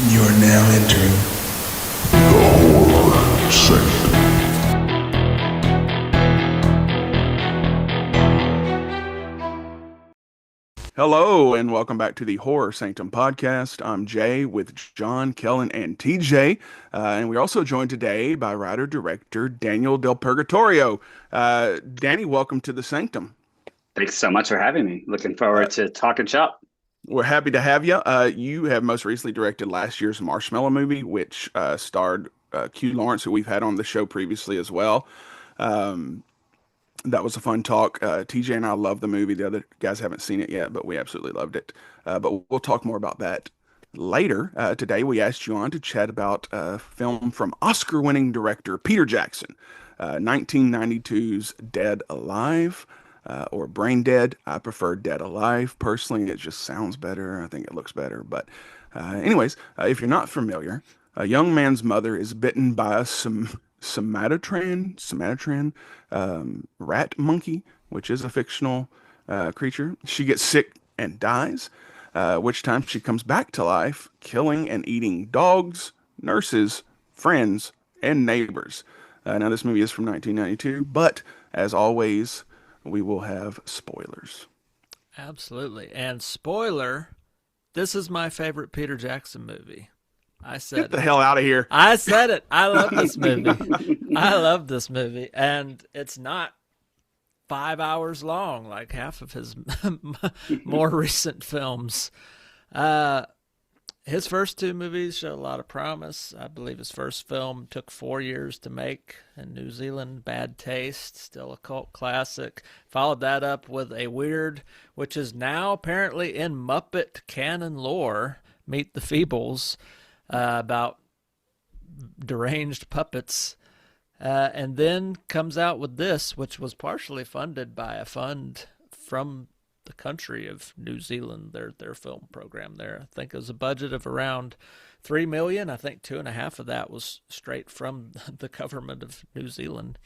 You are now entering the Horror Sanctum. Hello, and welcome back to the Horror Sanctum podcast. I'm Jay with John, Kellen, and TJ. And we're also joined today by writer-director Daniel Delpurgatorio. Danny, welcome to the Sanctum. Thanks so much for having me. Looking Uh, forward to talking shop. we're happy to have you. You have most recently directed last year's Marshmallow movie, which starred Q Lawrence, who we've had on the show previously as well. Um, That was a fun talk. TJ and I love the movie. The other guys haven't seen it yet, but we absolutely loved it. But we'll talk more about that later. Today, we asked you on to chat about a film from Oscar-winning director Peter Jackson, 1992's Dead Alive, or Braindead. I prefer Dead Alive. Personally, it just sounds better. I think it looks better. But if you're not familiar, a young man's mother is bitten by a Somatotran rat monkey, which is a fictional creature. She gets sick and dies, which time she comes back to life, killing and eating dogs, nurses, friends, and neighbors. Now, this movie is from 1992, but as always, we will have spoilers. Absolutely. And spoiler, this is my favorite Peter Jackson movie. I Get said the it. hell out of here. I said it. I love this movie. I love this movie. And it's not 5 hours long like half of his more recent films. His first two movies show a lot of promise. I believe his first film took 4 years to make in New Zealand, Bad Taste, still a cult classic. Followed that up with A Weird, which is now apparently in Muppet canon lore, Meet the Feebles, about deranged puppets. And then comes out with this, which was partially funded by a fund from the country of New Zealand, their film program there. I think it was a budget of around 3 million. I think 2.5 of that was straight from the government of New Zealand.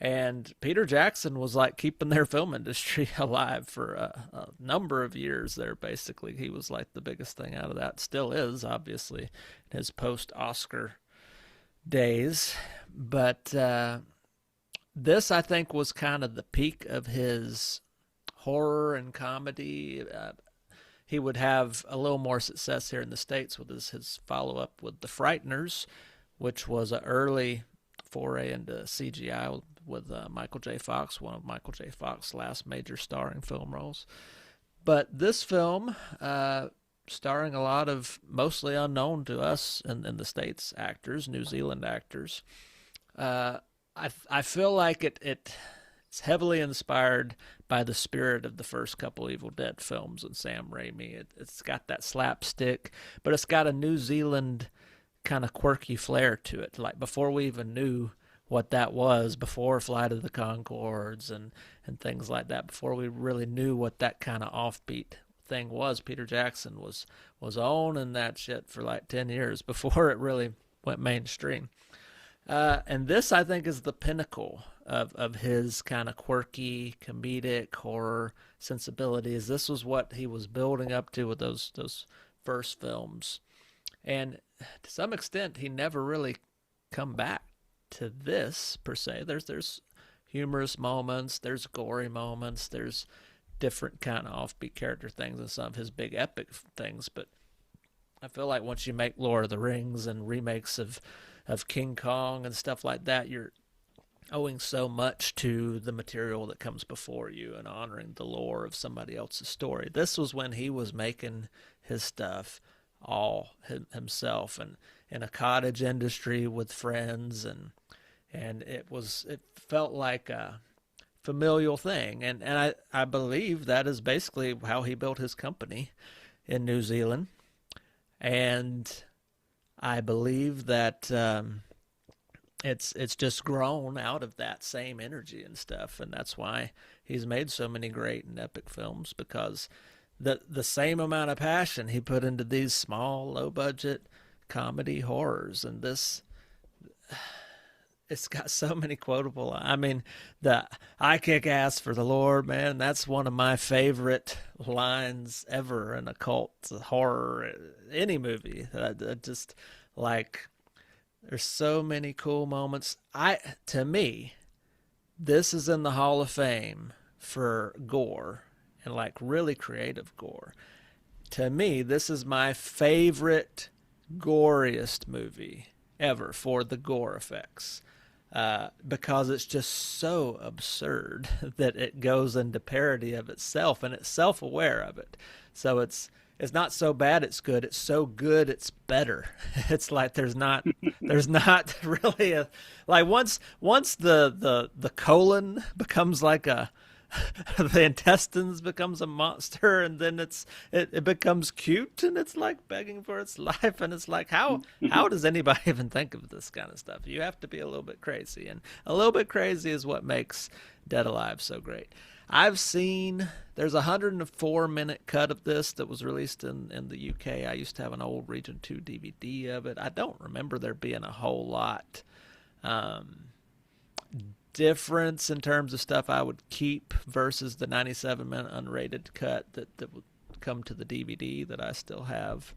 And Peter Jackson was like keeping their film industry alive for a number of years there, basically. He was like the biggest thing out of that. Still is, obviously, in his post-Oscar days. But this, I think, was kind of the peak of his horror and comedy. He would have a little more success here in the States with his follow-up with The Frighteners, which was an early foray into CGI with Michael J. Fox, one of Michael J. Fox's last major starring film roles. But this film, starring a lot of mostly unknown to us in the States actors, New Zealand actors, I feel like it's heavily inspired by the spirit of the first couple Evil Dead films and Sam Raimi. It's got that slapstick, but it's got a New Zealand kind of quirky flair to it. Like before we even knew what that was, before Flight of the Conchords and things like that, before we really knew what that kind of offbeat thing was, Peter Jackson was owning that shit for like 10 years before it really went mainstream. And this, I think, is the pinnacle of his kind of quirky, comedic horror sensibilities. This was what he was building up to with those first films. And to some extent, he never really come back to this, per se. There's humorous moments, there's gory moments, there's different kind of offbeat character things and some of his big epic things. But I feel like once you make Lord of the Rings and remakes of King Kong and stuff like that, you're owing so much to the material that comes before you and honoring the lore of somebody else's story. This was when he was making his stuff all himself and in a cottage industry with friends, and it felt like a familial thing, and I believe that is basically how he built his company in New Zealand. And I believe that it's just grown out of that same energy and stuff, and that's why he's made so many great and epic films, because the same amount of passion he put into these small, low budget comedy horrors, and this it's got so many quotable. I mean, the "I kick ass for the Lord," man. That's one of my favorite lines ever in occult horror, any movie. I just like. There's so many cool moments. To me, this is in the Hall of Fame for gore and like really creative gore. To me, this is my favorite goriest movie ever for the gore effects. Because it's just so absurd that it goes into parody of itself and it's self-aware of it. So it's not so bad it's good. It's so good it's better. It's like there's not really a like once the colon becomes like a the intestines becomes a monster, and then it becomes cute, and it's like begging for its life, and it's like how does anybody even think of this kind of stuff? You have to be a little bit crazy, and a little bit crazy is what makes Dead Alive so great. There's a 104-minute cut of this that was released in the UK. I used to have an old Region 2 DVD of it. I don't remember there being a whole lot difference in terms of stuff I would keep versus the 97-minute unrated cut that would come to the DVD that I still have.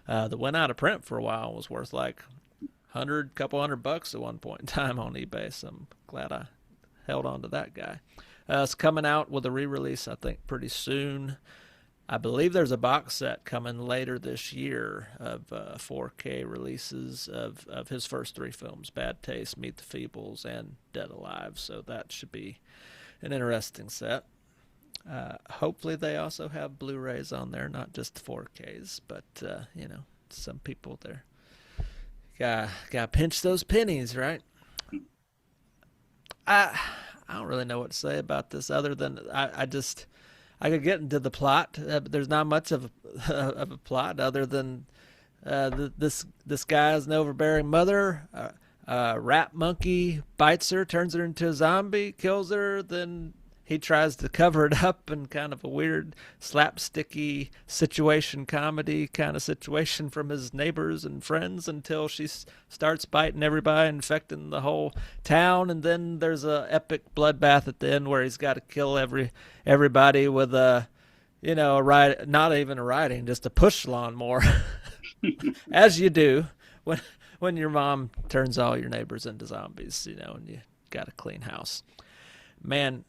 That went out of print for a while and was worth like couple hundred bucks at one point in time on eBay. So I'm glad I held on to that guy. It's coming out with a re-release, I think, pretty soon. I believe there's a box set coming later this year of 4K releases of his first three films, Bad Taste, Meet the Feebles, and Dead Alive. So that should be an interesting set. Hopefully they also have Blu-rays on there, not just 4Ks. But, some people there gotta pinch those pennies, right? I don't really know what to say about this other than I could get into the plot, but there's not much of a plot other than this guy has an overbearing mother. Rat monkey bites her, turns her into a zombie, kills her. Then he tries to cover it up in kind of a weird slapsticky situation, comedy kind of situation from his neighbors and friends until she starts biting everybody, infecting the whole town. And then there's a epic bloodbath at the end where he's got to kill everybody with not even a riding, just a push lawnmower, as you do when your mom turns all your neighbors into zombies, and you got a clean house. Man,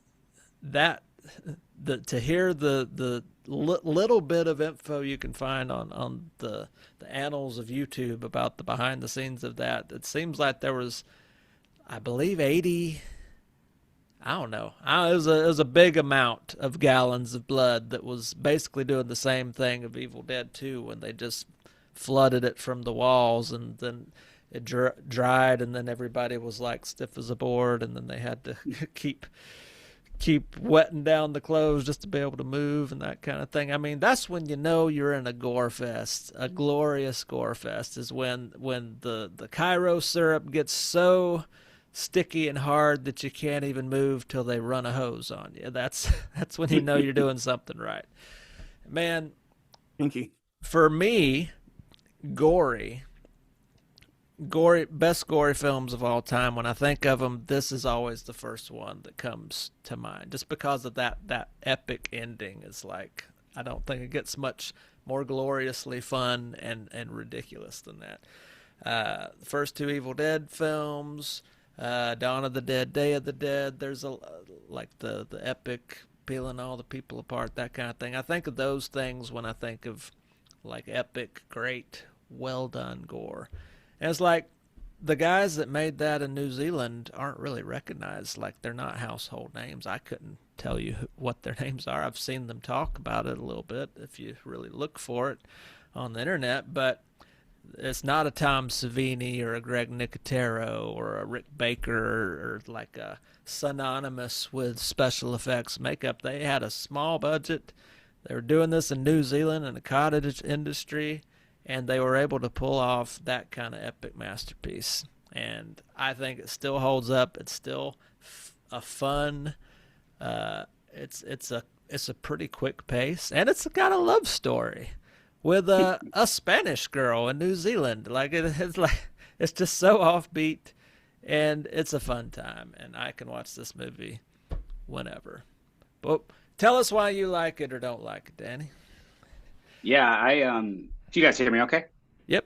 to hear the little bit of info you can find on the annals of YouTube about the behind the scenes of that, it seems like there was, I believe, 80. I don't know. It was a big amount of gallons of blood that was basically doing the same thing of Evil Dead 2 when they just flooded it from the walls, and then it dried, and then everybody was like stiff as a board, and then they had to keep wetting down the clothes just to be able to move and that kind of thing. I mean, that's when you know you're in a gore fest, a glorious gore fest, is when the Cairo syrup gets so sticky and hard that you can't even move till they run a hose on you. That's when you know you're doing something right. Man, Pinky. For me, gory, best gory films of all time. When I think of them, this is always the first one that comes to mind, just because of that epic ending. Is like, I don't think it gets much more gloriously fun and ridiculous than that. The first two Evil Dead films, Dawn of the Dead, Day of the Dead. There's the epic peeling all the people apart, that kind of thing. I think of those things when I think of like epic, great, well done gore. And it's like the guys that made that in New Zealand aren't really recognized. Like, they're not household names. I couldn't tell you what their names are. I've seen them talk about it a little bit if you really look for it on the internet. But it's not a Tom Savini or a Greg Nicotero or a Rick Baker or like a synonymous with special effects makeup. They had a small budget. They were doing this in New Zealand in the cottage industry, and they were able to pull off that kind of epic masterpiece. And I think it still holds up. It's still a fun. It's a pretty quick pace, and it's got a love story with a Spanish girl in New Zealand. Like it's just so offbeat and it's a fun time, and I can watch this movie whenever. But tell us why you like it or don't like it, Danny. Yeah, do you guys hear me okay? Yep.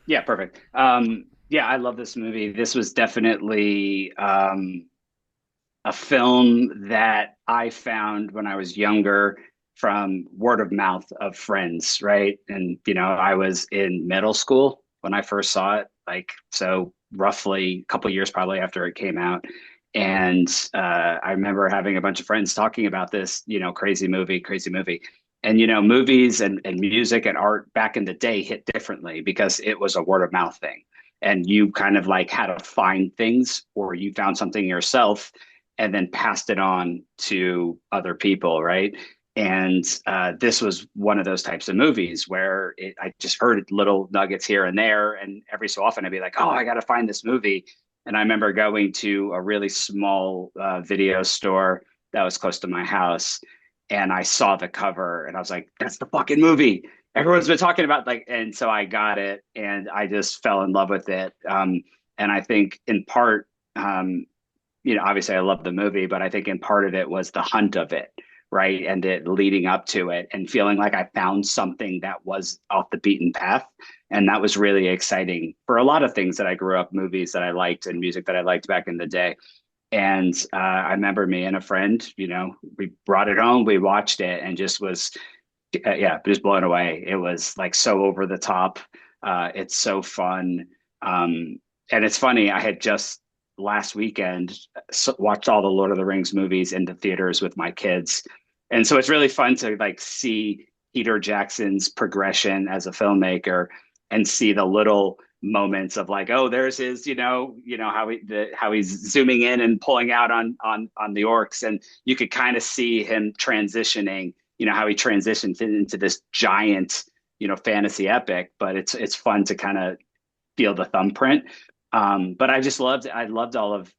Yeah, perfect. Yeah, I love this movie. This was definitely a film that I found when I was younger from word of mouth of friends, right? And I was in middle school when I first saw it, like so roughly a couple years probably after it came out. And I remember having a bunch of friends talking about this, crazy movie, crazy movie. And movies and music and art back in the day hit differently because it was a word of mouth thing. And you kind of like had to find things, or you found something yourself and then passed it on to other people, right? And this was one of those types of movies where I just heard little nuggets here and there, and every so often I'd be like, "Oh, I got to find this movie." And I remember going to a really small video store that was close to my house, and I saw the cover, and I was like, "That's the fucking movie." Everyone's been talking about like, and so I got it, and I just fell in love with it. And I think in part, obviously I love the movie, but I think in part of it was the hunt of it, right? And it leading up to it and feeling like I found something that was off the beaten path. And that was really exciting for a lot of things that I grew up, movies that I liked and music that I liked back in the day. And I remember me and a friend, we brought it home, we watched it, and just was, just blown away. It was like so over the top. It's so fun. And it's funny, I had just last weekend watched all the Lord of the Rings movies in the theaters with my kids. And so it's really fun to like see Peter Jackson's progression as a filmmaker and see the little moments of like, oh, there's his, how he's zooming in and pulling out on the orcs, and you could kind of see him transitioning, how he transitioned into this giant, fantasy epic. But it's fun to kind of feel the thumbprint. But I loved all of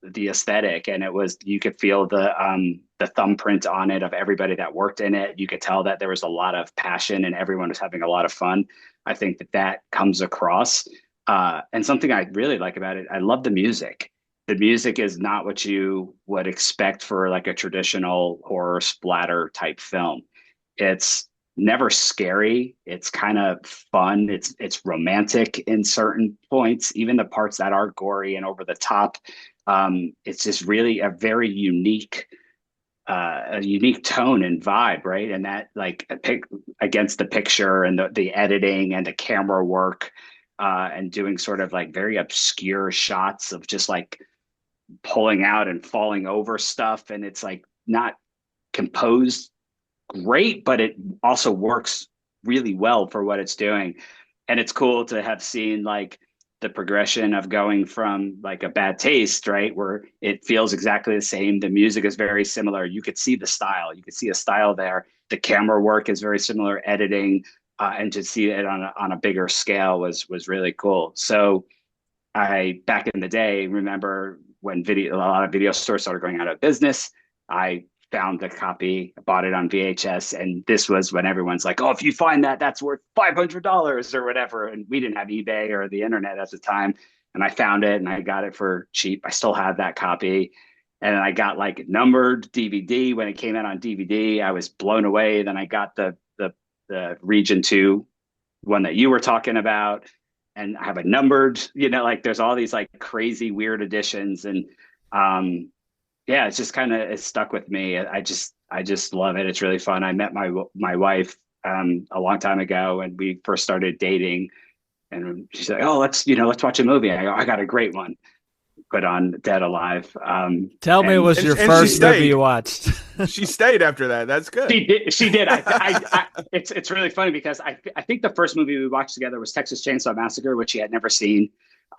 the aesthetic, and you could feel the thumbprint on it of everybody that worked in it. You could tell that there was a lot of passion and everyone was having a lot of fun. I think that comes across. And something I really like about it, I love the music. The music is not what you would expect for like a traditional horror splatter type film. It's never scary. It's kind of fun. It's romantic in certain points, even the parts that are gory and over the top. It's just really a very unique tone and vibe, right? And that like against the picture and the editing and the camera work, and doing sort of like very obscure shots of just like pulling out and falling over stuff, and it's like not composed great, but it also works really well for what it's doing. And it's cool to have seen like the progression of going from like a Bad Taste, right, where it feels exactly the same. The music is very similar. You could see the style. You could see a style there. The camera work is very similar, editing, and to see it on a bigger scale was really cool. So I, back in the day, remember when a lot of video stores started going out of business. I found the copy, bought it on VHS, and this was when everyone's like, "Oh, if you find that, that's worth $500 or whatever." And we didn't have eBay or the internet at the time, and I found it and I got it for cheap. I still have that copy, and I got like numbered DVD when it came out on DVD. I was blown away. Then I got the Region 2 one that you were talking about, and I have a numbered, like there's all these like crazy weird editions, and yeah, it's just kind of, it's stuck with me. I just love it. It's really fun. I met my wife a long time ago, and we first started dating, and she's like, "Oh, let's watch a movie." I go, "I got a great one." Put on Dead Alive. Tell me it was your first movie you watched. She stayed after that. That's good. She did. It's really funny because I think the first movie we watched together was Texas Chainsaw Massacre, which she had never seen.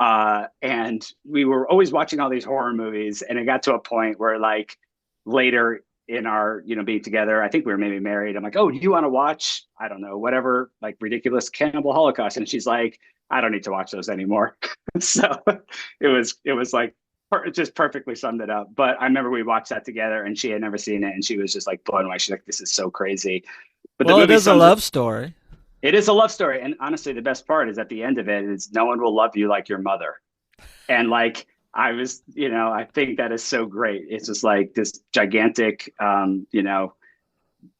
And we were always watching all these horror movies, and it got to a point where like later in our, being together, I think we were maybe married. I'm like, "Oh, do you want to watch, I don't know, whatever, like ridiculous Cannibal Holocaust?" And she's like, "I don't need to watch those anymore." So it was like, it just perfectly summed it up. But I remember we watched that together, and she had never seen it, and she was just like blown away. She's like, "This is so crazy." But well, it is a love story. It is a love story. And honestly, the best part is at the end of it is no one will love you like your mother. And like, I was, I think that is so great. It's just like this gigantic,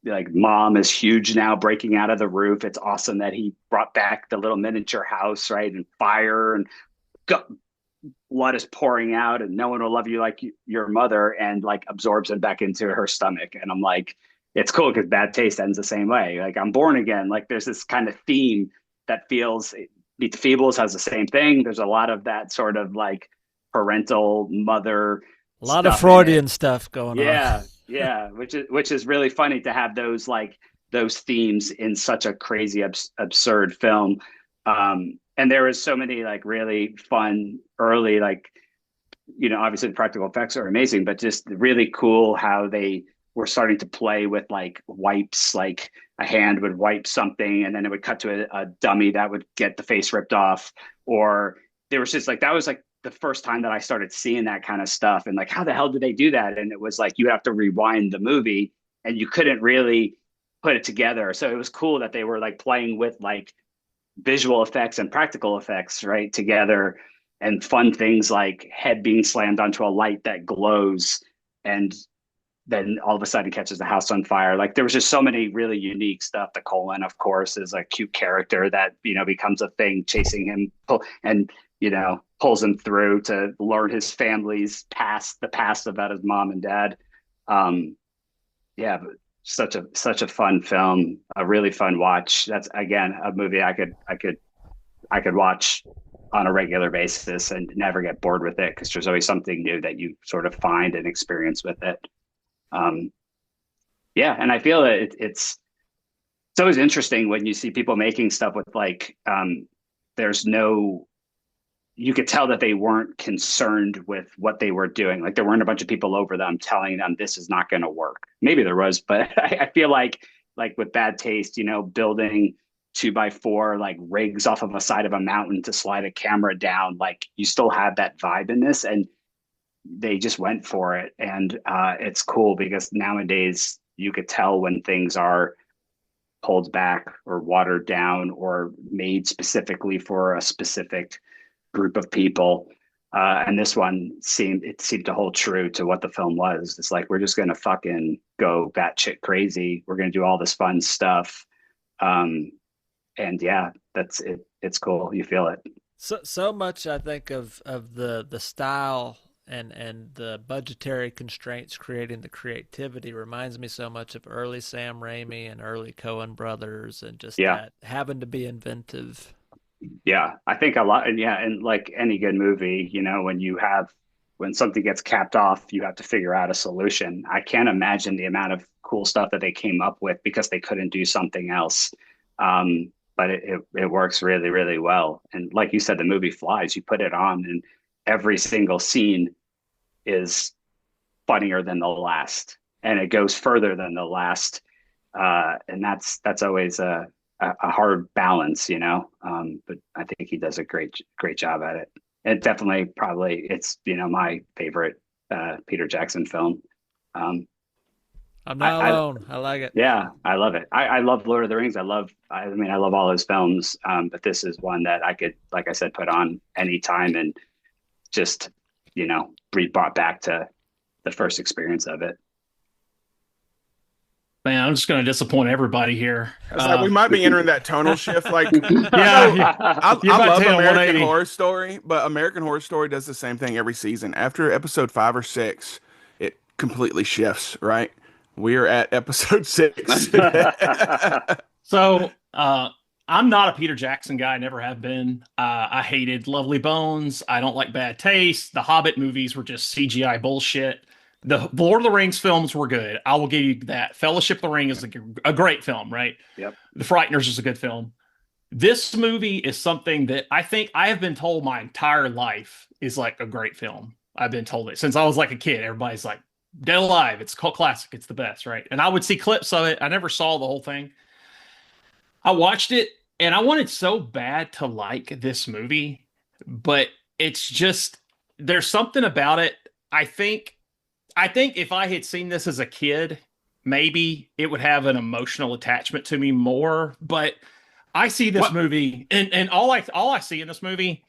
like mom is huge now, breaking out of the roof. It's awesome that he brought back the little miniature house, right? And fire and blood is pouring out, and no one will love you like your mother, and like absorbs it back into her stomach. And I'm like, it's cool because Bad Taste ends the same way. Like I'm born again. Like there's this kind of theme that feels Meet the Feebles has the same thing. There's a lot of that sort of like parental mother, a lot of Freudian stuff going on. Yeah, which is really funny to have those themes in such a crazy absurd film. And there was so many like really fun early, like, obviously the practical effects are amazing, but just really cool how they were starting to play with like wipes, like a hand would wipe something and then it would cut to a dummy that would get the face ripped off. Or there was just like, that was like the first time that I started seeing that kind of stuff. And like, how the hell did they do that? And it was like, you have to rewind the movie and you couldn't really put it together. So it was cool that they were like playing with like visual effects and practical effects right together, and fun things like head being slammed onto a light that glows and then all of a sudden catches the house on fire. Like there was just so many really unique stuff. The Colon, of course, is a cute character that becomes a thing chasing him and pulls him through to learn his family's past about his mom and dad. Yeah, but such a fun film, a really fun watch. That's again a movie I could watch on a regular basis and never get bored with it, because there's always something new that you sort of find and experience with it. Yeah, and I feel that it's always interesting when you see people making stuff with like you could tell that they weren't concerned with what they were doing. Like there weren't a bunch of people over them telling them this is not going to work. Maybe there was, but I feel like with Bad Taste, building 2x4 like rigs off of a side of a mountain to slide a camera down, like you still have that vibe in this, and they just went for it. And it's cool because nowadays you could tell when things are pulled back or watered down or made specifically for a specific group of people. And this one seemed to hold true to what the film was. It's like, we're just going to fucking go batshit crazy. We're going to do all this fun stuff. And yeah, that's it. It's cool. You feel it. So much, I think, of the style and the budgetary constraints creating the creativity reminds me so much of early Sam Raimi and early Coen brothers, and just that having to be inventive. Yeah, I think a lot. And yeah, and like any good movie, when something gets capped off, you have to figure out a solution. I can't imagine the amount of cool stuff that they came up with because they couldn't do something else. But it works really, really well. And like you said, the movie flies. You put it on and every single scene is funnier than the last, and it goes further than the last. And that's always a hard balance, but I think he does a great job at it. And definitely, probably it's, my favorite Peter Jackson film. I'm not alone. I like it. Yeah, I love it. I love Lord of the Rings. I love all those films. But this is one that I could, like I said, put on anytime and just, be brought back to the first experience of it. Man, I'm just going to disappoint everybody here. We might be entering that tonal shift. Like, I love American Horror Story, but American Horror Story does the same thing every season. After episode 5 or 6, it completely shifts, right? We are at episode 6. So, I'm not a Peter Jackson guy. I never have been. I hated Lovely Bones. I don't like Bad Taste. The Hobbit movies were just CGI bullshit. The Lord of the Rings films were good. I will give you that. Fellowship of the Ring is a great film, right? Yep. The Frighteners is a good film. This movie is something that I think I have been told my entire life is like a great film. I've been told it since I was like a kid. Everybody's like, Dead Alive, it's called classic, it's the best, right? And I would see clips of it. I never saw the whole thing. I watched it, and I wanted so bad to like this movie, but it's just, there's something about it. I think if I had seen this as a kid, maybe it would have an emotional attachment to me more. But I see this movie, and all I see in this movie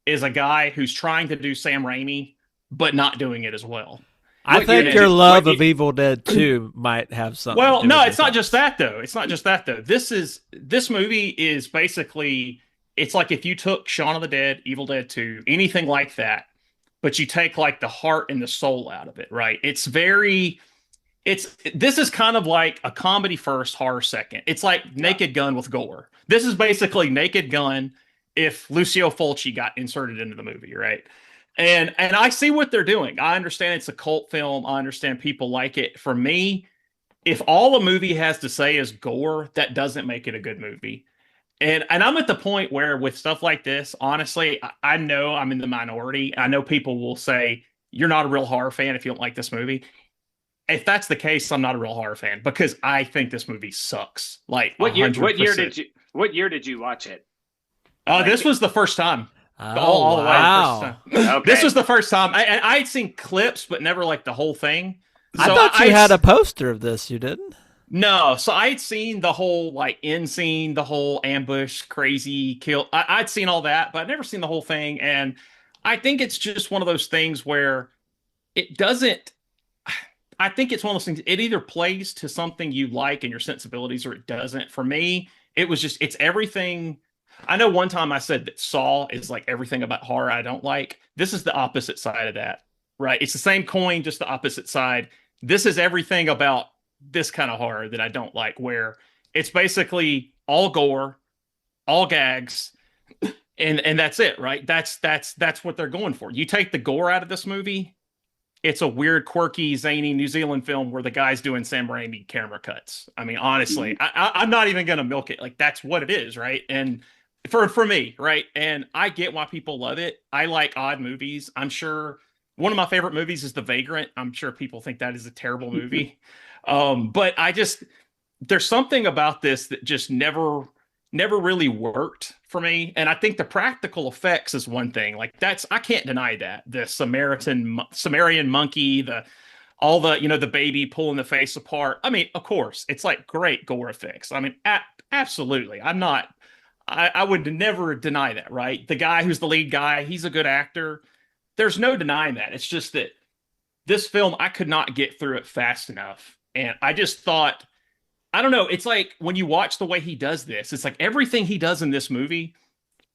is a guy who's trying to do Sam Raimi, but not doing it as well. I What year think did your you- love what of Evil Dead 2 might have something Well, to do no, with it's your not just thoughts. that though. It's not just that though. This movie is basically, it's like if you took Shaun of the Dead, Evil Dead 2, anything like that, but you take like the heart and the soul out of it, right? This is kind of like a comedy first, horror second. It's like Naked Gun with Gore. This is basically Naked Gun if Lucio Fulci got inserted into the movie, right? And I see what they're doing. I understand it's a cult film. I understand people like it. For me, if all a movie has to say is gore, that doesn't make it a good movie. And I'm at the point where with stuff like this, honestly, I know I'm in the minority. I know people will say you're not a real horror fan if you don't like this movie. If that's the case, I'm not a real horror fan because I think this movie sucks. Like What year? 100%. What year did you watch it? This was the first time. Oh, All the way. wow. The first time. Okay. This was the first time. I had seen clips, but never like the whole thing. I So thought you had a poster of this. You didn't? No, so I had seen the whole like end scene, the whole ambush, crazy kill. I'd seen all that, but I'd never seen the whole thing. And I think it's just one of those things where it doesn't. I think it's one of those things. It either plays to something you like and your sensibilities, or it doesn't. For me, it was just it's everything. I know one time I said that Saw is like everything about horror I don't like. This is the opposite side of that, right? It's the same coin, just the opposite side. This is everything about this kind of horror that I don't like, where it's basically all gore, all gags, and that's it, right? That's what they're going for. You take the gore out of this movie, it's a weird, quirky, zany New Zealand film where the guy's doing Sam Raimi camera cuts. I mean, honestly, I'm not even gonna milk it. Like that's what it is, right? And for me, right? And I get why people love it. I like odd movies. I'm sure one of my favorite movies is The Vagrant. I'm sure people think that is a terrible movie. But there's something about this that just never really worked for me. And I think the practical effects is one thing. Like I can't deny that. The Sumerian monkey, all the, the baby pulling the face apart. I mean, of course, it's like great gore effects. I mean, absolutely. I would never deny that, right? The guy who's the lead guy, he's a good actor. There's no denying that. It's just that this film, I could not get through it fast enough. And I just thought, I don't know, it's like when you watch the way he does this, it's like everything he does in this movie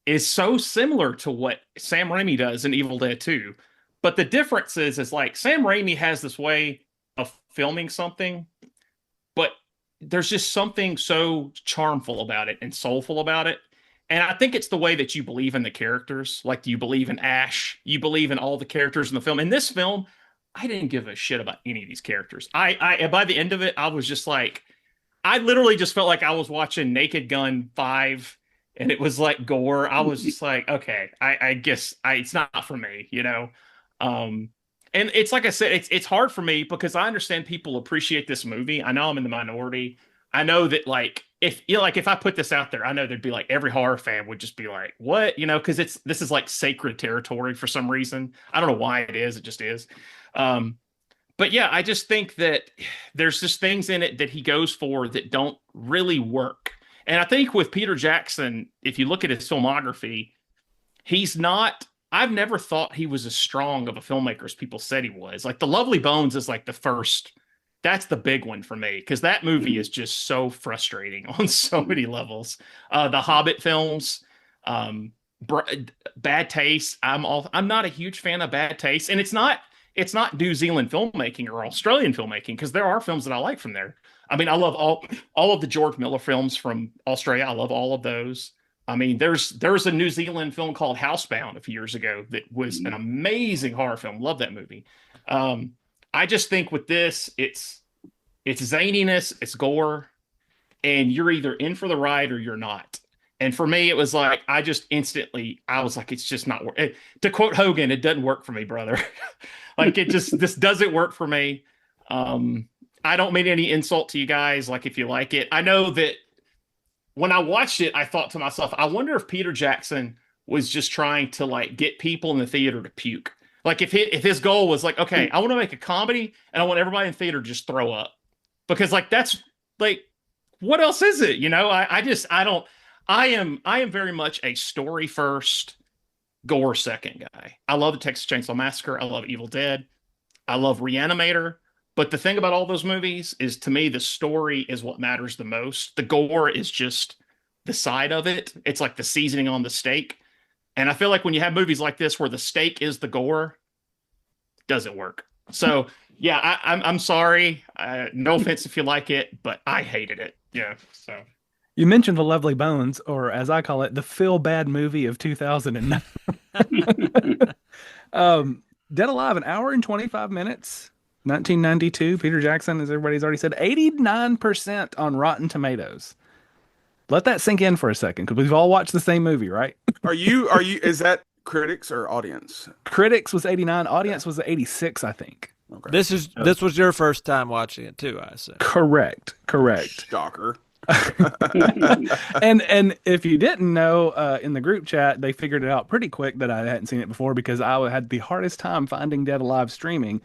is so similar to what Sam Raimi does in Evil Dead 2. But the difference is like Sam Raimi has this way of filming something, but there's just something so charmful about it and soulful about it. And I think it's the way that you believe in the characters. Like you believe in Ash, you believe in all the characters in the film. In this film, I didn't give a shit about any of these characters. I by the end of it, I was just like, I literally just felt like I was watching Naked Gun 5 and it was like gore. I was just like, okay, I guess it's not for me, and it's like I said, it's hard for me because I understand people appreciate this movie. I know I'm in the minority. I know that like if I put this out there, I know there'd be like every horror fan would just be like, what? Because this is like sacred territory for some reason. I don't know why it is. It just is. But yeah, I just think that there's just things in it that he goes for that don't really work. And I think with Peter Jackson, if you look at his filmography, I've never thought he was as strong of a filmmaker as people said he was. Like The Lovely Bones is like that's the big one for me because that movie is just so frustrating on so many levels. The Hobbit films, Bad Taste. I'm not a huge fan of Bad Taste, and it's not New Zealand filmmaking or Australian filmmaking because there are films that I like from there. I mean, I love all of the George Miller films from Australia. I love all of those. I mean, there's a New Zealand film called Housebound a few years ago that was an amazing horror film. Love that movie. I just think with this, it's zaniness, it's gore, and you're either in for the ride or you're not. And for me, it was like I was like, it's just not work. To quote Hogan, it doesn't work for me, brother. Like this doesn't work for me. I don't mean any insult to you guys. Like if you like it, I know that when I watched it, I thought to myself, I wonder if Peter Jackson was just trying to like get people in the theater to puke. Like if his goal was like, okay, I want to make a comedy and I want everybody in the theater to just throw up because like that's like what else is it? I am very much a story first, Gore second guy. I love the Texas Chainsaw Massacre. I love Evil Dead. I love Reanimator. But the thing about all those movies is, to me, the story is what matters the most. The gore is just the side of it. It's like the seasoning on the steak. And I feel like when you have movies like this where the steak is the gore, it doesn't work. So yeah, I'm sorry. No offense if you like it, but I hated it. Yeah. So You mentioned The Lovely Bones, or as I call it, the feel bad movie of 2009. Dead Alive, an hour and 25 minutes. 1992. Peter Jackson, as everybody's already said, 89% on Rotten Tomatoes. Let that sink in for a second, because we've all watched the same movie, right? Is that critics or audience? Critics was 89, audience was 86, I think. Okay. This was your first time watching it too, I assume. Correct. Shocker. And if you didn't know, in the group chat, they figured it out pretty quick that I hadn't seen it before, because I had the hardest time finding Dead Alive streaming.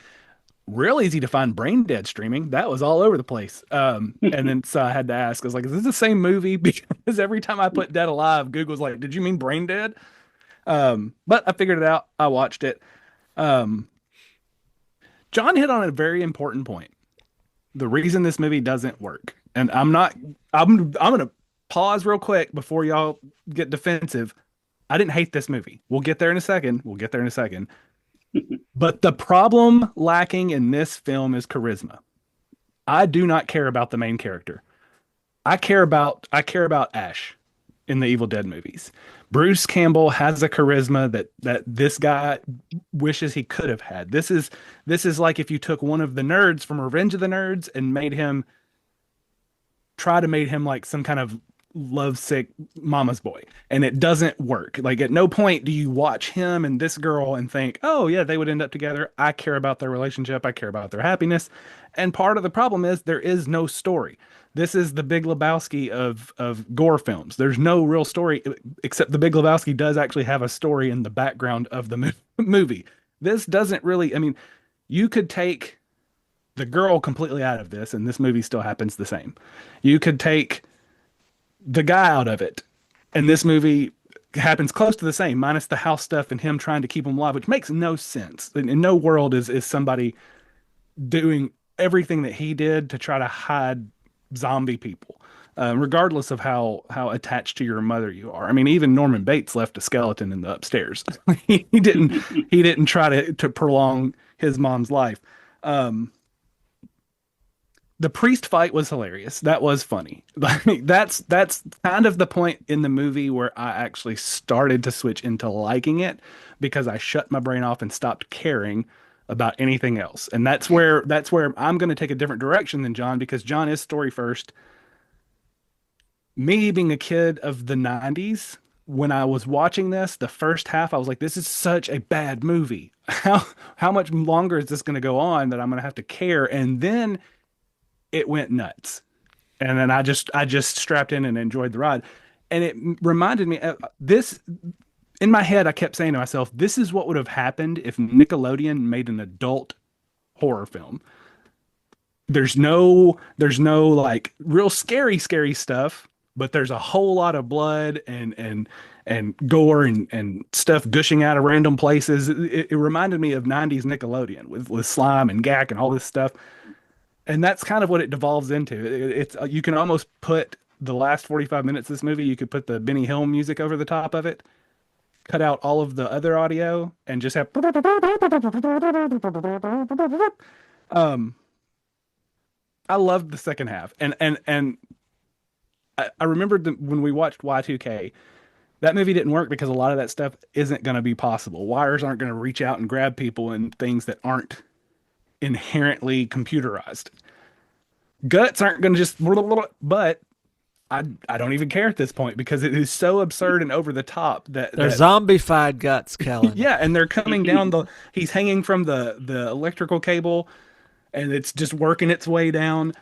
Real easy to find Braindead streaming. That was all over the place. And then so I had to ask, I was like, is this the same movie? Because every time I put Dead Alive, Google's like, did you mean Braindead? But I figured it out. I watched it. John hit on a very important point. The reason this movie doesn't work. And I'm going to pause real quick before y'all get defensive. I didn't hate this movie. We'll get there in a second. But the problem lacking in this film is charisma. I do not care about the main character. I care about Ash in the Evil Dead movies. Bruce Campbell has a charisma that this guy wishes he could have had. This is like if you took one of the nerds from Revenge of the Nerds and made him like some kind of lovesick mama's boy, and it doesn't work. Like, at no point do you watch him and this girl and think, oh yeah, they would end up together. I care about their relationship. I care about their happiness. And part of the problem is there is no story. This is the Big Lebowski of gore films. There's no real story, except the Big Lebowski does actually have a story in the background of the movie. This doesn't really, I mean, you could take the girl completely out of this and this movie still happens the same. You could take the guy out of it, and this movie happens close to the same, minus the house stuff and him trying to keep him alive, which makes no sense. In no world is somebody doing everything that he did to try to hide zombie people, regardless of how attached to your mother you are. I mean, even Norman Bates left a skeleton in the upstairs. he didn't try to prolong his mom's life. The priest fight was hilarious. That was funny. That's kind of the point in the movie where I actually started to switch into liking it, because I shut my brain off and stopped caring about anything else. And that's where I'm going to take a different direction than John, because John is story first. Me being a kid of the 90s, when I was watching this, the first half, I was like, this is such a bad movie. How much longer is this going to go on that I'm going to have to care? And then it went nuts. And then I just strapped in and enjoyed the ride. And it reminded me this, in my head, I kept saying to myself, this is what would have happened if Nickelodeon made an adult horror film. There's no like real scary stuff, but there's a whole lot of blood and gore and stuff gushing out of random places. It reminded me of 90s Nickelodeon with slime and gack and all this stuff. And that's kind of what it devolves into. It's you can almost put the last 45 minutes of this movie, you could put the Benny Hill music over the top of it, cut out all of the other audio, and just have I loved the second half. And I remembered when we watched Y2K, that movie didn't work because a lot of that stuff isn't going to be possible. Wires aren't going to reach out and grab people and things that aren't inherently computerized. Guts aren't going to just, but I don't even care at this point, because it is so absurd and over the top that they're zombified guts, Kellen. Yeah, and they're coming down he's hanging from the electrical cable, and it's just working its way down.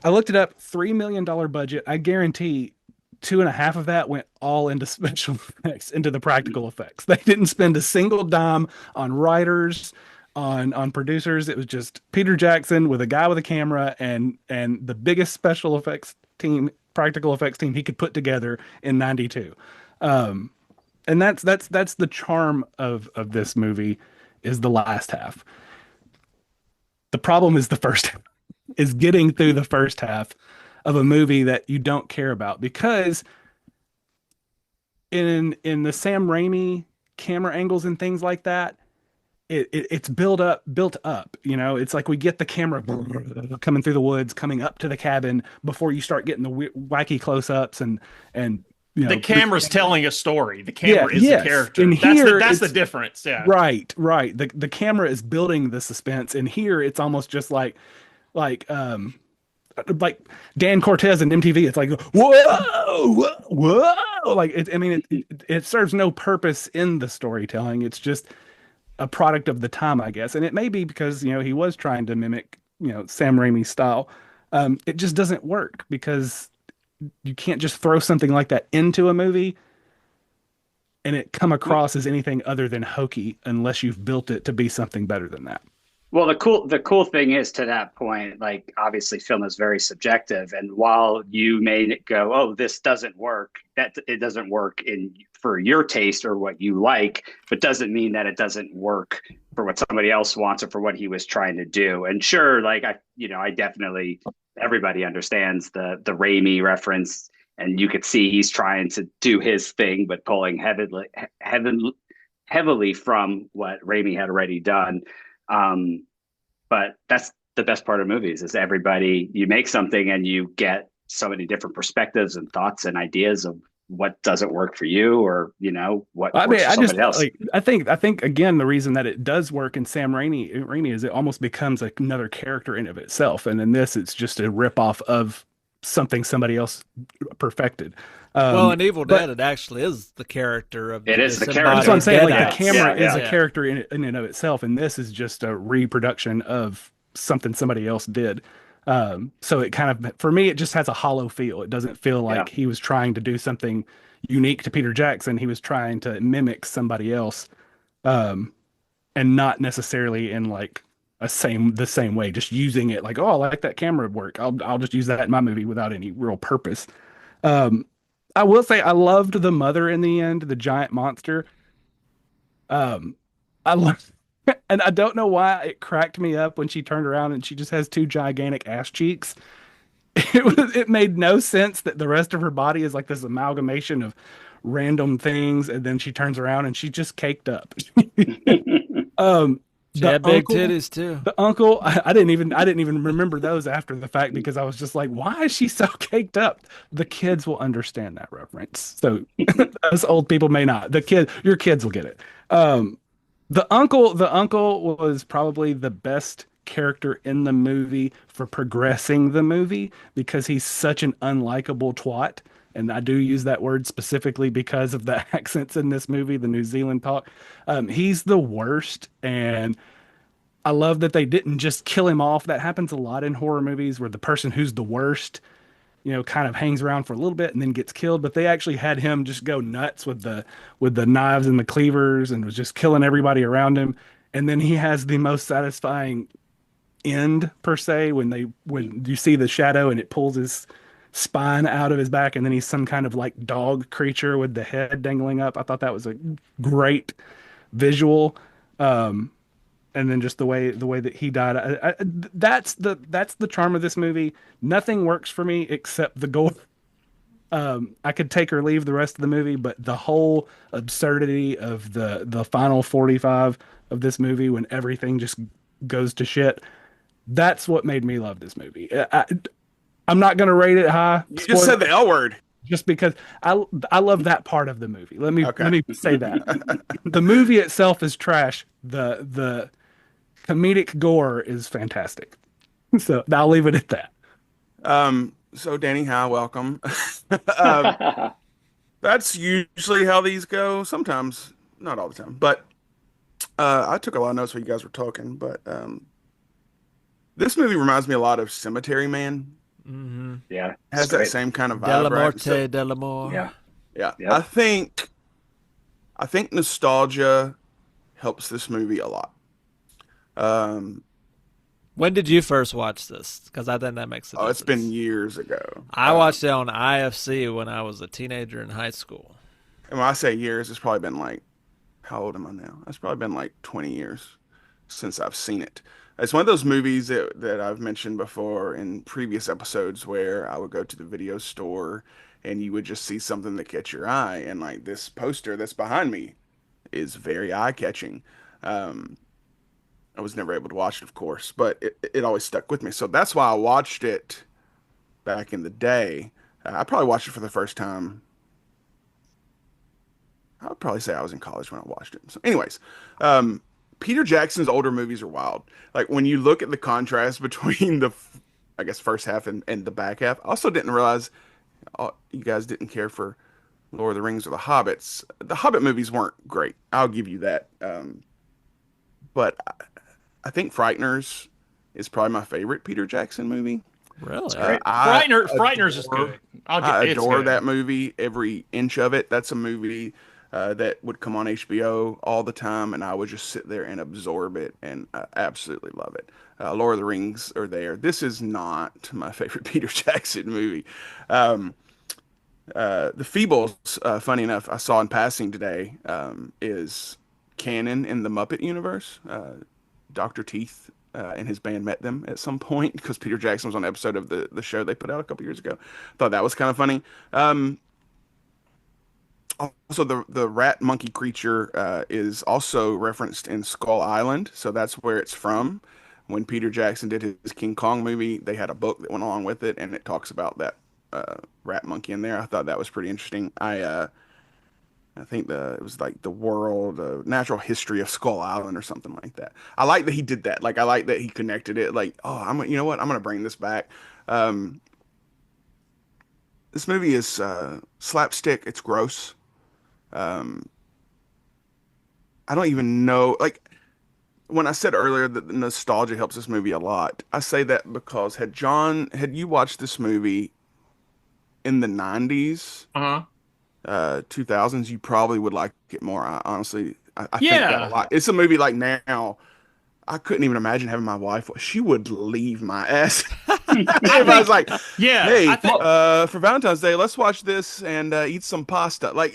I looked it up, $3 million budget. I guarantee 2.5 of that went all into special effects, into the practical effects. They didn't spend a single dime on writers, on producers. It was just Peter Jackson with a guy with a camera and the biggest special effects team, practical effects team he could put together in 92. And that's the charm of this movie is the last half. The problem is the first half, is getting through the first half of a movie that you don't care about because in the Sam Raimi camera angles and things like that, it's built up. You know, it's like we get the camera coming through the woods, coming up to the cabin before you start getting the wacky close-ups and you know, the camera's telling a story. The camera is yes. the character. And That's the difference. Yeah. Right. The camera is building the suspense, and here it's almost just like Dan Cortez and MTV. It's like whoa. Like it serves no purpose in the storytelling. It's just a product of the time, I guess. And it may be because, you know, he was trying to mimic, you know, Sam Raimi's style. It just doesn't work because you can't just throw something like that into a movie and it come across as anything other than hokey unless you've built it to be something better than that. Well, the cool thing is, to that point, like, obviously film is very subjective, and while you may go, oh, this doesn't work, that it doesn't work for your taste or what you like, but doesn't mean that it doesn't work for what somebody else wants or for what he was trying to do. And sure, like, I definitely, everybody understands the Raimi reference, and you could see he's trying to do his thing, but pulling heavily from what Raimi had already done. But that's the best part of movies, is you make something and you get so many different perspectives and thoughts and ideas of what doesn't work for you, or, you know, what works for somebody else. Like, I think again, the reason that it does work in Sam Raimi is it almost becomes like another character in of itself. And in this, it's just a ripoff of something somebody else perfected. Well, in Evil Dead, it actually is the character of it is the character. That's what I'm saying. Like, Deadites. the camera is Yeah. a character in and of itself, and this is just a reproduction of something somebody else did. So it kind of, for me, it just has a hollow feel. It doesn't feel like he was trying to do something unique to Peter Jackson. He was trying to mimic somebody else, and not necessarily in like the same way. Just using it like, oh, I like that camera work. I'll just use that in my movie without any real purpose. I will say I loved the mother in the end, the giant monster. I love, and I don't know why it cracked me up when she turned around and she just has two gigantic ass cheeks. It made no sense that the rest of her body is like this amalgamation of random things, and then she turns around and she's just caked up. She had big titties too. The uncle, I didn't even remember those after the fact, because I was just like, why is she so caked up? The kids will understand that reference. So us old people may not. Your kids will get it. The uncle was probably the best character in the movie for progressing the movie, because he's such an unlikable twat. And I do use that word specifically because of the accents in this movie, the New Zealand talk. He's the worst. And I love that they didn't just kill him off. That happens a lot in horror movies, where the person who's the worst, you know, kind of hangs around for a little bit and then gets killed. But they actually had him just go nuts with the knives and the cleavers, and was just killing everybody around him. And then he has the most satisfying end, per se, when you see the shadow and it pulls his spine out of his back, and then he's some kind of like dog creature with the head dangling up. I thought that was a great visual. And then just the way that he died, that's the charm of this movie. Nothing works for me except the gore. I could take or leave the rest of the movie, but the whole absurdity of the final 45 of this movie, when everything just goes to shit, that's what made me love this movie. I'm not going to rate it high. You just said the L word. Just because I love that part of the movie. Let me say that. The movie itself is trash. The comedic gore is fantastic. So I'll leave it at that. So Danny, hi, welcome. That's usually how these go. Sometimes, not all the time, but I took a lot of notes while you guys were talking. But this movie reminds me a lot of Cemetery Man. Mm-hmm. Yeah, has that same kind of vibe, Della right? Morte, So, Della More. Yeah. yeah. Yep. I think nostalgia helps this movie a lot. When did you first watch this? Because I think that makes a difference. It's been years ago. I watched it on IFC when I was a teenager in high school. And when I say years, it's probably been like, how old am I now? It's probably been like 20 years since I've seen it. It's one of those movies that I've mentioned before in previous episodes where I would go to the video store and you would just see something that catch your eye. And like this poster that's behind me is very eye-catching. Um, I was never able to watch it, of course, but it always stuck with me. So that's why I watched it back in the day. I probably watched it for the first time. I would probably say I was in college when I watched it. So, anyways, um, Peter Jackson's older movies are wild. Like when you look at the contrast between I guess, first half and the back half. I also didn't realize you guys didn't care for Lord of the Rings or the Hobbits. The Hobbit movies weren't great. I'll give you that. But I think Frighteners is probably my favorite Peter Jackson movie. Really? I Frighteners is adore, good. I It's adore good. that movie, every inch of it. That's a movie that would come on HBO all the time, and I would just sit there and absorb it, and I absolutely love it. Lord of the Rings are there. This is not my favorite Peter Jackson movie. Um, the Feebles, funny enough, I saw in passing today, is canon in the Muppet universe. Dr. Teeth and his band met them at some point because Peter Jackson was on an episode of the show they put out a couple years ago. Thought that was kind of funny. Also, the rat monkey creature is also referenced in Skull Island, so that's where it's from. When Peter Jackson did his King Kong movie, they had a book that went along with it, and it talks about that rat monkey in there. I thought that was pretty interesting. I think it was like the world, natural history of Skull Island or something like that. I like that he did that. Like I like that he connected it. Like, oh, you know what? I'm gonna bring this back. Um, this movie is slapstick. It's gross. Um, I don't even know. Like when I said earlier that the nostalgia helps this movie a lot, I say that because had you watched this movie in the 90s, Uh-huh. 2000s, you probably would like it more. Honestly, I think that a Yeah. lot. It's a movie like now. I couldn't even imagine having my wife. She would leave my ass I if I was think like, yeah, I "Hey, think for Valentine's Day, let's watch this and eat some pasta." Like,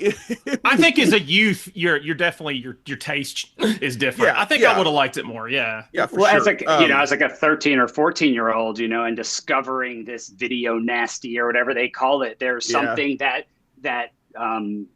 I think as a youth, you're definitely your taste is different. yeah, I think I yeah, would have liked it more. Yeah. yeah, for Well, as sure. like as like a 13 or 14-year-old, and discovering this video nasty or whatever they call it, there's Yeah, something that